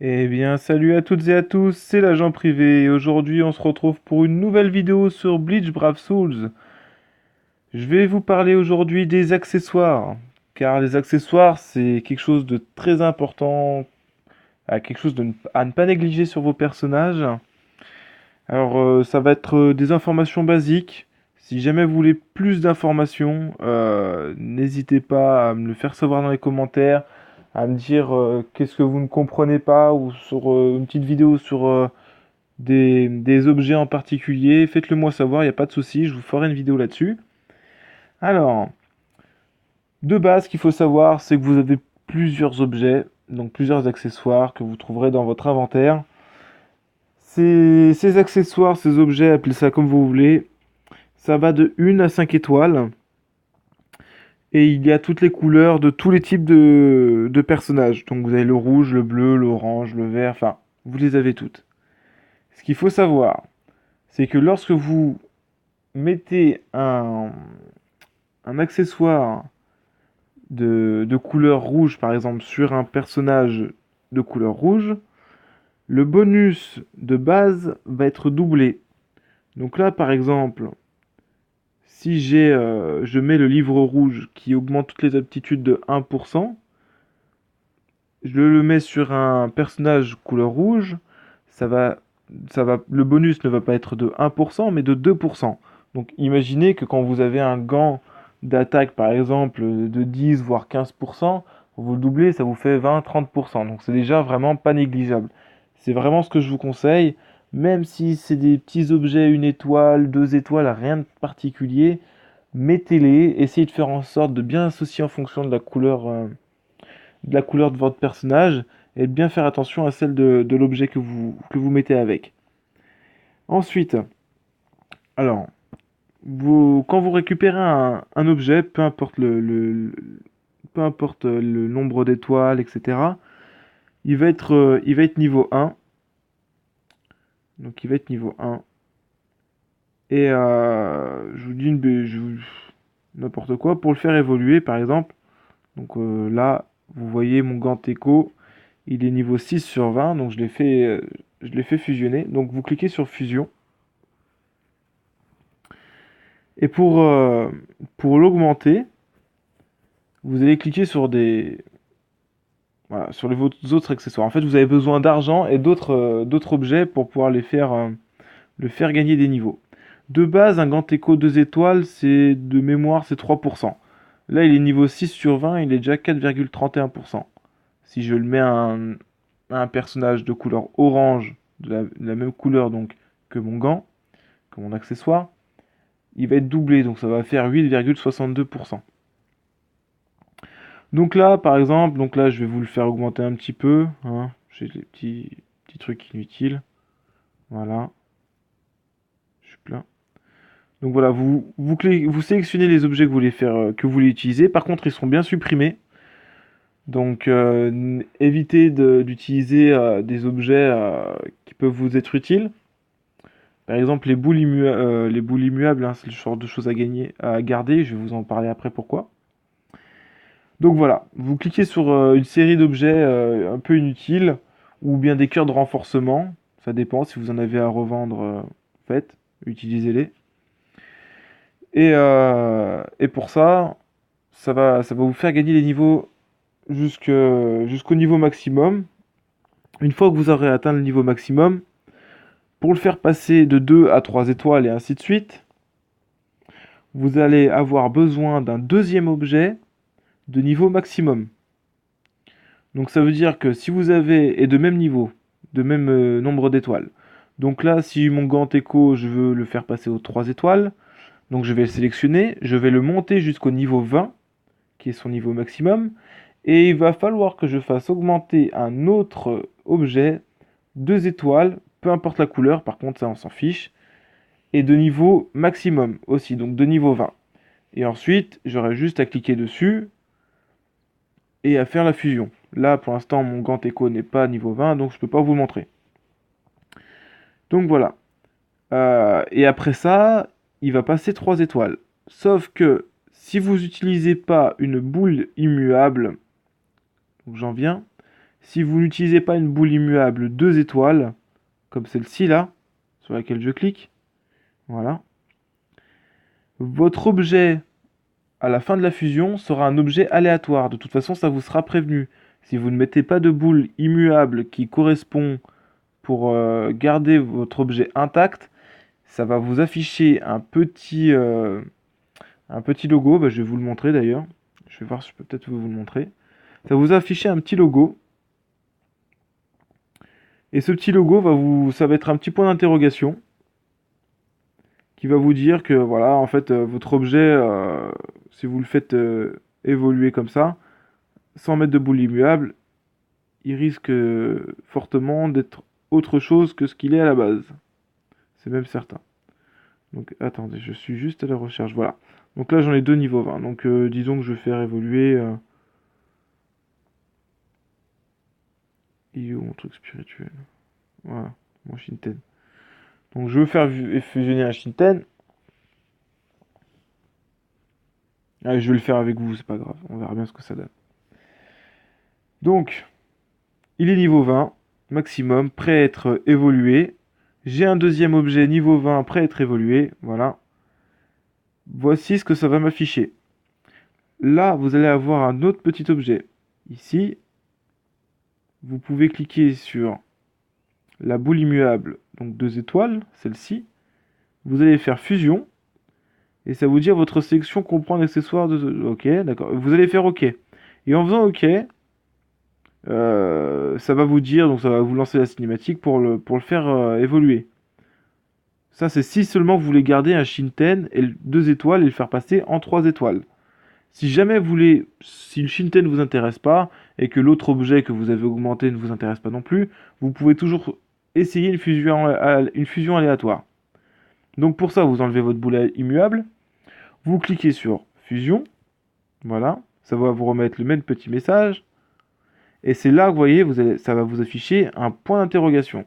Eh bien, salut à toutes et à tous, c'est l'agent privé et aujourd'hui on se retrouve pour une nouvelle vidéo sur Bleach Brave Souls. Je vais vous parler aujourd'hui des accessoires, car les accessoires c'est quelque chose de très important, quelque chose à ne pas négliger sur vos personnages. Alors ça va être des informations basiques. Si jamais vous voulez plus d'informations, n'hésitez pas à me le faire savoir dans les commentaires, à me dire qu'est-ce que vous ne comprenez pas ou sur une petite vidéo sur des objets en particulier. Faites-le moi savoir, il n'y a pas de souci, je vous ferai une vidéo là-dessus. Alors, de base, ce qu'il faut savoir, c'est que vous avez plusieurs objets, donc plusieurs accessoires que vous trouverez dans votre inventaire. Ces accessoires, ces objets, appelez ça comme vous voulez, ça va de 1 à 5 étoiles. Et il y a toutes les couleurs de tous les types de personnages. Donc vous avez le rouge, le bleu, l'orange, le vert, enfin, vous les avez toutes. Ce qu'il faut savoir, c'est que lorsque vous mettez un accessoire de couleur rouge, par exemple, sur un personnage de couleur rouge, le bonus de base va être doublé. Donc là, par exemple, si je mets le livre rouge qui augmente toutes les aptitudes de 1%, je le mets sur un personnage couleur rouge, ça va, le bonus ne va pas être de 1%, mais de 2%. Donc imaginez que quand vous avez un gant d'attaque, par exemple, de 10 voire 15%, vous le doublez, ça vous fait 20-30%. Donc c'est déjà vraiment pas négligeable. C'est vraiment ce que je vous conseille, même si c'est des petits objets, une étoile, deux étoiles, rien de particulier, mettez-les, essayez de faire en sorte de bien associer en fonction de la couleur de votre personnage et de bien faire attention à celle de l'objet que vous mettez avec. Ensuite, alors, quand vous récupérez un objet, peu importe le nombre d'étoiles, etc., il va être niveau 1. Donc il va être niveau 1. Et je vous dis n'importe quoi. Pour le faire évoluer, par exemple, donc là, vous voyez mon gant Echo, il est niveau 6 sur 20, donc je l'ai fait fusionner. Donc vous cliquez sur fusion. Et pour l'augmenter, vous allez cliquer sur voilà, sur les autres accessoires. En fait, vous avez besoin d'argent et d'autres objets pour pouvoir le faire gagner des niveaux. De base, un gant écho 2 étoiles, c'est de mémoire, c'est 3%. Là, il est niveau 6 sur 20, il est déjà 4,31%. Si je le mets à un personnage de couleur orange, de la même couleur donc que mon gant, que mon accessoire, il va être doublé, donc ça va faire 8,62%. Donc là, par exemple, donc là, je vais vous le faire augmenter un petit peu, hein. J'ai des petits trucs inutiles. Voilà, je suis plein. Donc voilà, vous sélectionnez les objets que vous voulez faire, que vous voulez utiliser. Par contre, ils seront bien supprimés. Donc évitez d'utiliser des objets qui peuvent vous être utiles. Par exemple, les boules immuables, hein, c'est le genre de choses à gagner, à garder. Je vais vous en parler après pourquoi. Donc voilà, vous cliquez sur une série d'objets un peu inutiles ou bien des cœurs de renforcement. Ça dépend si vous en avez à revendre, faites, utilisez-les. Et pour ça, ça va vous faire gagner les niveaux jusqu'au niveau maximum. Une fois que vous aurez atteint le niveau maximum, pour le faire passer de 2 à 3 étoiles et ainsi de suite, vous allez avoir besoin d'un deuxième objet de niveau maximum. Donc ça veut dire que si vous avez, et de même niveau, de même nombre d'étoiles. Donc là, si mon gant écho, je veux le faire passer aux 3 étoiles, donc je vais le sélectionner, je vais le monter jusqu'au niveau 20, qui est son niveau maximum, et il va falloir que je fasse augmenter un autre objet, 2 étoiles, peu importe la couleur, par contre ça on s'en fiche, et de niveau maximum aussi, donc de niveau 20. Et ensuite, j'aurai juste à cliquer dessus et à faire la fusion. Là, pour l'instant, mon gant écho n'est pas niveau 20, donc je ne peux pas vous le montrer. Donc voilà. Et après ça, il va passer 3 étoiles. Sauf que si vous n'utilisez pas une boule immuable, donc j'en viens, Si vous n'utilisez pas une boule immuable 2 étoiles, comme celle-ci là, sur laquelle je clique, voilà, votre objet à la fin de la fusion sera un objet aléatoire. De toute façon, ça vous sera prévenu. Si vous ne mettez pas de boule immuable qui correspond pour garder votre objet intact, ça va vous afficher un petit logo. Bah, je vais vous le montrer d'ailleurs. Je vais voir si je peux peut-être vous le montrer. Ça va vous afficher un petit logo. Et ce petit logo, ça va être un petit point d'interrogation qui va vous dire que voilà, en fait, votre objet, si vous le faites évoluer comme ça, sans mettre de boule immuable, il risque fortement d'être autre chose que ce qu'il est à la base. C'est même certain. Donc attendez, je suis juste à la recherche. Voilà. Donc là, j'en ai deux niveau 20. Donc disons que je vais faire évoluer. Il est où mon truc spirituel? Voilà, mon Shinten. Donc je veux faire fusionner un Shinten. Allez, je vais le faire avec vous, c'est pas grave. On verra bien ce que ça donne. Donc, il est niveau 20, maximum, prêt à être évolué. J'ai un deuxième objet niveau 20 prêt à être évolué. Voilà. Voici ce que ça va m'afficher. Là, vous allez avoir un autre petit objet. Ici, vous pouvez cliquer sur la boule immuable, donc 2 étoiles, celle-ci. Vous allez faire fusion. Et ça vous dit votre sélection comprend un accessoire de... Ok, d'accord. Vous allez faire OK. Et en faisant OK, ça va vous dire, donc ça va vous lancer la cinématique pour le faire évoluer. Ça, c'est si seulement vous voulez garder un Shinten et 2 étoiles et le faire passer en 3 étoiles. Si jamais vous voulez, si le Shinten ne vous intéresse pas et que l'autre objet que vous avez augmenté ne vous intéresse pas non plus, vous pouvez toujours essayer une fusion aléatoire. Donc pour ça, vous enlevez votre boule immuable, vous cliquez sur fusion, voilà, ça va vous remettre le même petit message, et c'est là que vous voyez, ça va vous afficher un point d'interrogation.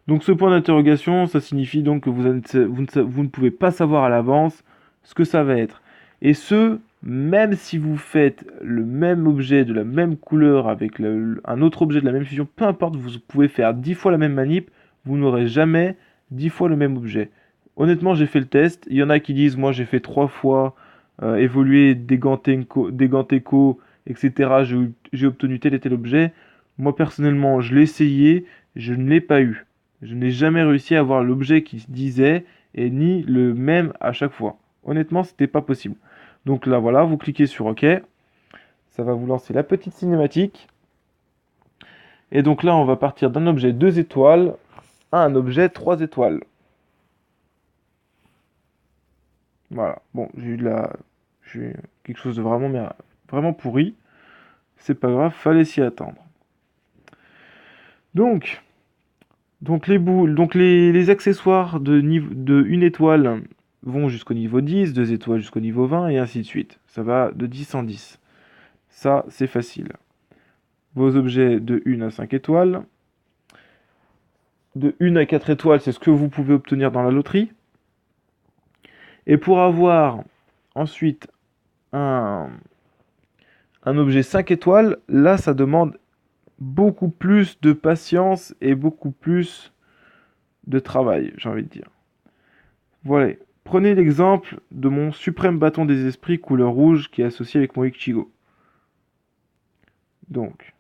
Donc ce point d'interrogation, ça signifie donc que vous ne pouvez pas savoir à l'avance ce que ça va être. Et ce, même si vous faites le même objet de la même couleur avec un autre objet de la même fusion, peu importe, vous pouvez faire 10 fois la même manip, vous n'aurez jamais 10 fois le même objet. Honnêtement, j'ai fait le test. Il y en a qui disent, moi j'ai fait 3 fois évoluer des gants Tenko, etc. J'ai obtenu tel et tel objet. Moi personnellement, je l'ai essayé, je ne l'ai pas eu. Je n'ai jamais réussi à avoir l'objet qui se disait et ni le même à chaque fois. Honnêtement, c'était pas possible. Donc là, voilà, vous cliquez sur OK. Ça va vous lancer la petite cinématique. Et donc là, on va partir d'un objet 2 étoiles à un objet 3 étoiles. Voilà. Bon, j'ai eu quelque chose de vraiment pourri. C'est pas grave, fallait s'y attendre. Donc, les accessoires de 1 étoile vont jusqu'au niveau 10, 2 étoiles jusqu'au niveau 20 et ainsi de suite. Ça va de 10 en 10. Ça, c'est facile. Vos objets de 1 à 5 étoiles. De 1 à 4 étoiles, c'est ce que vous pouvez obtenir dans la loterie. Et pour avoir ensuite un objet 5 étoiles, là, ça demande beaucoup plus de patience et beaucoup plus de travail, j'ai envie de dire. Voilà. Prenez l'exemple de mon suprême bâton des esprits couleur rouge qui est associé avec mon Ichigo. Donc,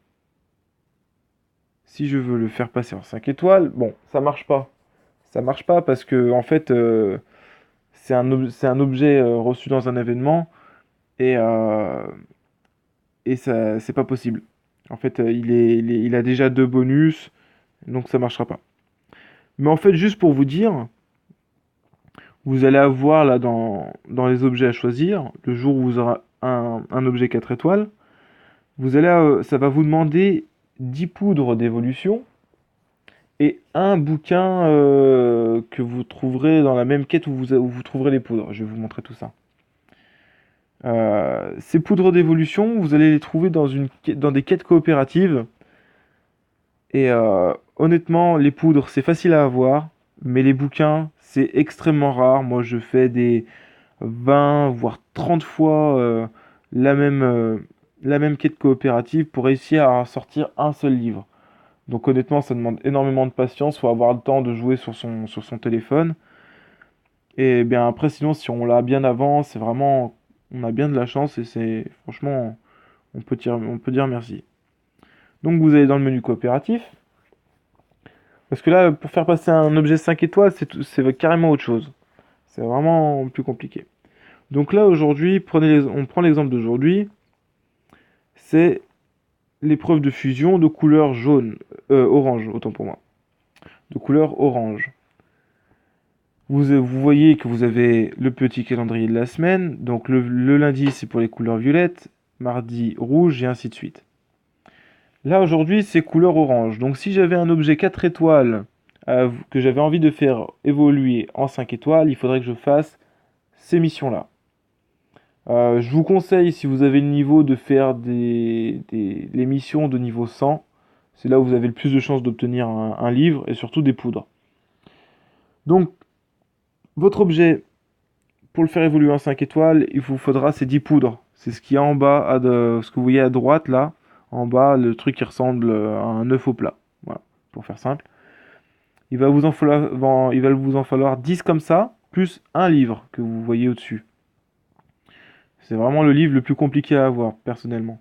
si je veux le faire passer en 5 étoiles, bon, ça marche pas. Ça marche pas parce que, en fait, c'est un objet reçu dans un événement et, ça, c'est pas possible. En fait, il a déjà 2 bonus, donc ça marchera pas. Mais en fait, juste pour vous dire, vous allez avoir là dans les objets à choisir, le jour où vous aurez un objet 4 étoiles, ça va vous demander 10 poudres d'évolution et un bouquin que vous trouverez dans la même quête où vous trouverez les poudres. Je vais vous montrer tout ça. Ces poudres d'évolution, vous allez les trouver dans des quêtes coopératives. Et honnêtement, les poudres, c'est facile à avoir, mais les bouquins, c'est extrêmement rare. Moi, je fais des 20, voire 30 fois la même, la même quête coopérative pour réussir à sortir un seul livre. Donc honnêtement, ça demande énormément de patience, faut avoir le temps de jouer sur son téléphone. Et bien après, sinon, si on l'a bien avant, c'est vraiment, on a bien de la chance et c'est, franchement, on peut dire merci. Donc vous allez dans le menu coopératif, parce que là, pour faire passer un objet 5 étoiles, c'est carrément autre chose. C'est vraiment plus compliqué. Donc là, aujourd'hui, on prend l'exemple d'aujourd'hui, c'est l'épreuve de fusion de couleur jaune, orange, autant pour moi, de couleur orange. Vous voyez que vous avez le petit calendrier de la semaine, donc le lundi c'est pour les couleurs violettes, mardi rouge et ainsi de suite. Là aujourd'hui c'est couleur orange, donc si j'avais un objet 4 étoiles que j'avais envie de faire évoluer en 5 étoiles, il faudrait que je fasse ces missions-là. Je vous conseille, si vous avez le niveau, de faire les missions de niveau 100. C'est là où vous avez le plus de chances d'obtenir un livre et surtout des poudres. Donc, votre objet, pour le faire évoluer en 5 étoiles, il vous faudra ces 10 poudres. C'est ce qu'il y a en bas, ce que vous voyez à droite là, en bas, le truc qui ressemble à un œuf au plat. Voilà, pour faire simple. Il va vous en falloir 10 comme ça, plus un livre que vous voyez au-dessus. C'est vraiment le livre le plus compliqué à avoir, personnellement.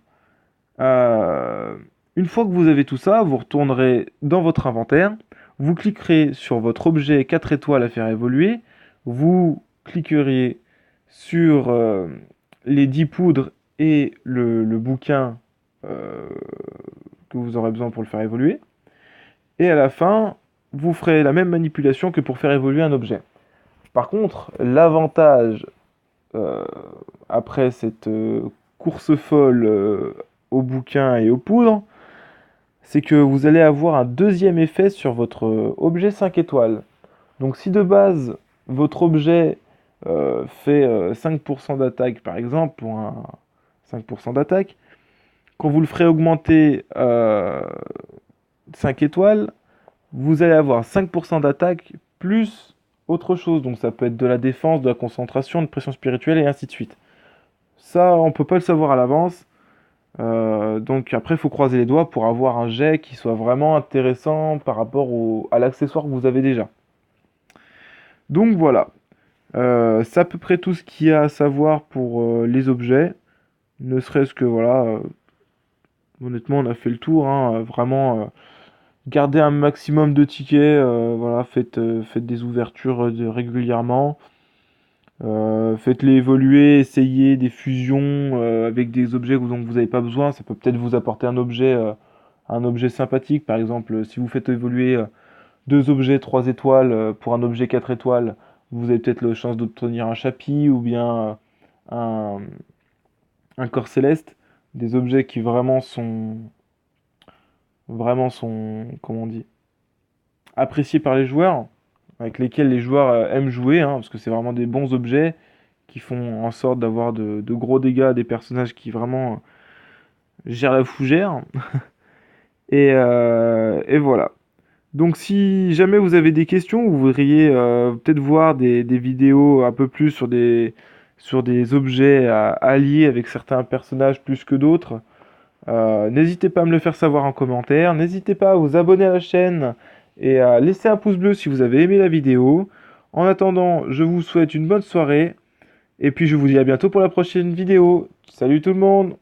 Euh, une fois que vous avez tout ça, vous retournerez dans votre inventaire, vous cliquerez sur votre objet 4 étoiles à faire évoluer, vous cliquerez sur les 10 poudres et le bouquin euh, que vous aurez besoin pour le faire évoluer, et à la fin, vous ferez la même manipulation que pour faire évoluer un objet. Par contre, l'avantage euh, après cette course folle aux bouquins et aux poudres, c'est que vous allez avoir un deuxième effet sur votre objet 5 étoiles. Donc si de base, votre objet fait 5% d'attaque, par exemple, pour un 5% d'attaque, quand vous le ferez augmenter 5 étoiles, vous allez avoir 5% d'attaque plus autre chose. Donc ça peut être de la défense, de la concentration, de pression spirituelle et ainsi de suite. Ça, on peut pas le savoir à l'avance. Donc après, il faut croiser les doigts pour avoir un jet qui soit vraiment intéressant par rapport à l'accessoire que vous avez déjà. Donc voilà. C'est à peu près tout ce qu'il y a à savoir pour les objets. Ne serait-ce que voilà, honnêtement, on a fait le tour, hein, vraiment, gardez un maximum de tickets. Voilà, faites des ouvertures régulièrement. Faites-les évoluer, essayez des fusions avec des objets dont vous n'avez pas besoin. Ça peut peut-être vous apporter un objet sympathique. Par exemple, si vous faites évoluer deux objets 3 étoiles pour un objet 4 étoiles, vous avez peut-être la chance d'obtenir un chapi ou bien un, un corps céleste. Des objets qui comment on dit, appréciés par les joueurs, avec lesquels les joueurs aiment jouer, hein, parce que c'est vraiment des bons objets qui font en sorte d'avoir de gros dégâts à des personnages qui vraiment gèrent la fougère. Et voilà. Donc si jamais vous avez des questions, vous voudriez peut-être voir des vidéos un peu plus sur des objets alliés avec certains personnages plus que d'autres, n'hésitez pas à me le faire savoir en commentaire. N'hésitez pas à vous abonner à la chaîne et à laisser un pouce bleu si vous avez aimé la vidéo. En attendant, je vous souhaite une bonne soirée et puis je vous dis à bientôt pour la prochaine vidéo. Salut tout le monde!